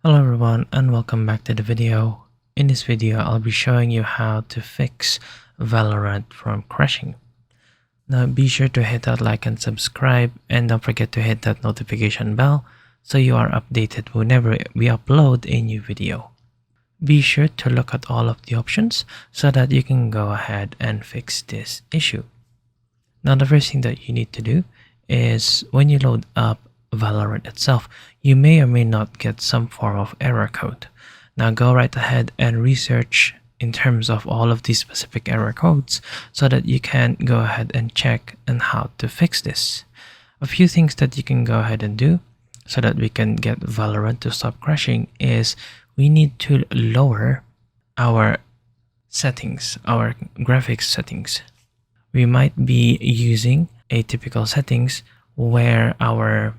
Hello everyone and welcome back to the video. In this video, I'll be showing you how to fix Valorant from crashing. Now be sure to hit that like and subscribe, and don't forget to hit that notification bell so you are updated whenever we upload a new video. Be sure to look at all of the options so that you can go ahead and fix this issue. Now the first thing that you need to do is when you load up Valorant itself, you may or may not get some form of error code. Now go right ahead and research in terms of all of these specific error codes so that you can go ahead and check on how to fix this. A few things that you can go ahead and do so that we can get Valorant to stop crashing is we need to lower our settings, our graphics settings. We might be using atypical settings where our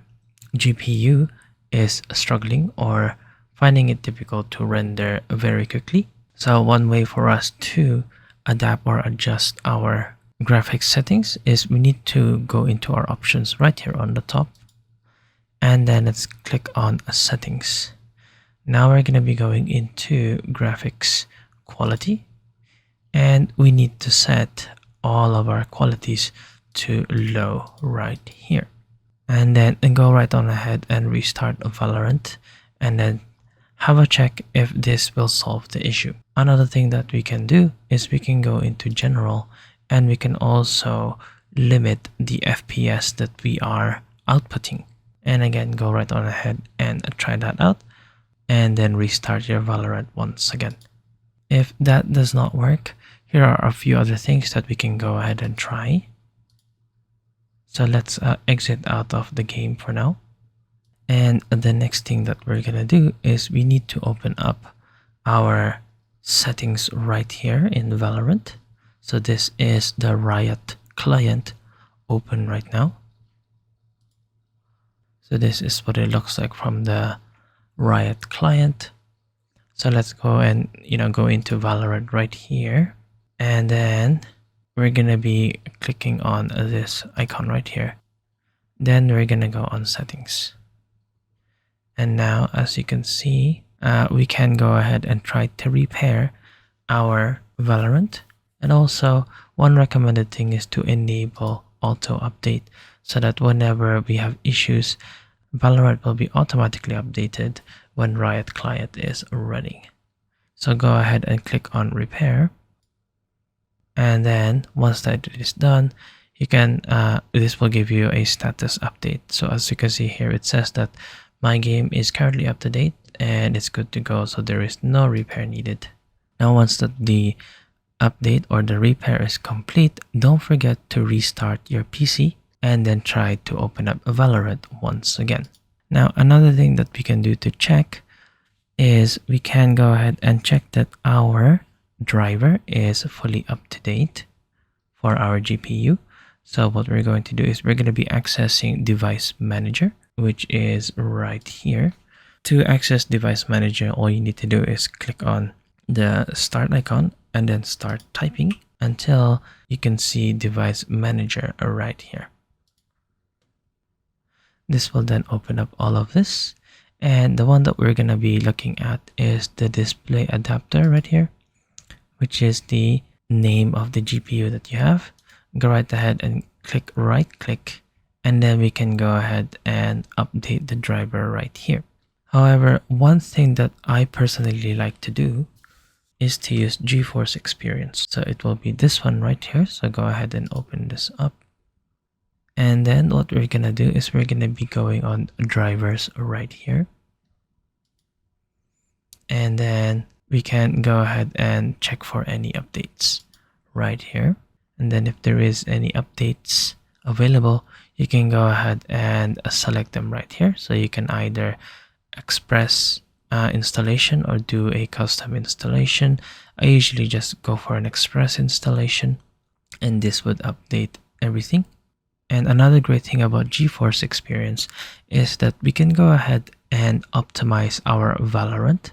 GPU is struggling or finding it difficult to render very quickly. So one way for us to adapt or adjust our graphics settings is we need to go into our options right here on the top, and then let's click on settings. Now we're going to be going into graphics quality, and we need to set all of our qualities to low right here. And then go right on ahead and restart Valorant, and then have a check if this will solve the issue. Another thing that we can do is we can go into general, and we can also limit the FPS that we are outputting. And again, go right on ahead and try that out, and then restart your Valorant once again. If that does not work, here are a few other things that we can go ahead and try. So let's exit out of the game for now. And the next thing that we're gonna do is we need to open up our settings right here in Valorant. So this is the Riot client open right now. So this is what it looks like from the Riot client. So let's go and go into Valorant right here, and then we're gonna be clicking on this icon right here. Then we're gonna go on settings, and now as you can see, we can go ahead and try to repair our Valorant. And also one recommended thing is to enable auto update so that whenever we have issues, Valorant will be automatically updated when Riot client is running. So go ahead and click on repair. And then once that is done, you can this will give you a status update. So as you can see here, it says that my game is currently up to date and it's good to go, so there is no repair needed. Now once that the update or the repair is complete, don't forget to restart your PC and then try to open up Valorant once again. Now another thing that we can do to check is we can go ahead and check that our driver is fully up to date for our GPU. So what we're going to do is we're going to be accessing device manager, which is right here. To access device manager, all you need to do is click on the start icon and then start typing until you can see device manager right here. This will then open up all of this, and the one that we're going to be looking at is the display adapter right here, which is the name of the GPU that you have. Go right ahead and right click, and then we can go ahead and update the driver right here. However, one thing that I personally like to do is to use GeForce Experience. So it will be this one right here. So go ahead and open this up. And then what we're gonna do is we're gonna be going on drivers right here. And then we can go ahead and check for any updates right here. And then if there is any updates available, you can go ahead and select them right here. So you can either express installation or do a custom installation. I usually just go for an express installation, and this would update everything. And another great thing about GeForce Experience is that we can go ahead and optimize our Valorant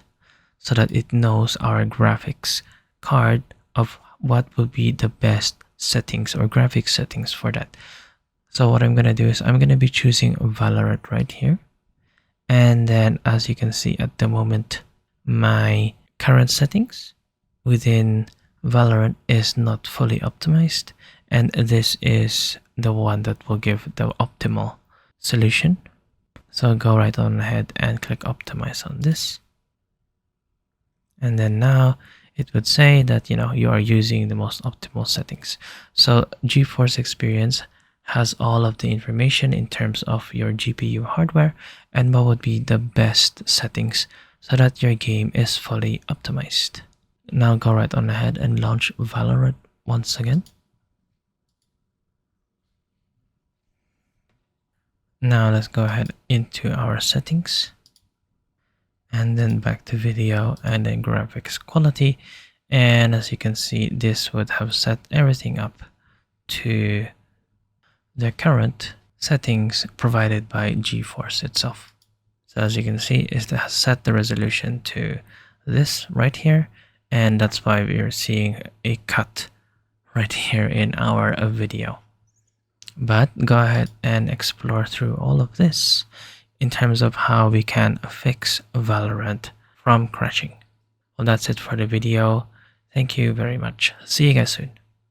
so that it knows our graphics card of what would be the best settings or graphics settings for that. So what I'm going to do is I'm going to be choosing Valorant right here. And then as you can see at the moment, my current settings within Valorant is not fully optimized, and this is the one that will give the optimal solution. So go right on ahead and click optimize on this. And then now it would say that you are using the most optimal settings. So GeForce Experience has all of the information in terms of your GPU hardware and what would be the best settings so that your game is fully optimized. Now go right on ahead and launch Valorant once again. Now let's go ahead into our settings and then back to video and then graphics quality. And as you can see, this would have set everything up to the current settings provided by GeForce itself. So as you can see, it has set the resolution to this right here, and that's why we are seeing a cut right here in our video. But go ahead and explore through all of this in terms of how we can fix Valorant from crashing. Well, that's it for the video. Thank you very much. See you guys soon.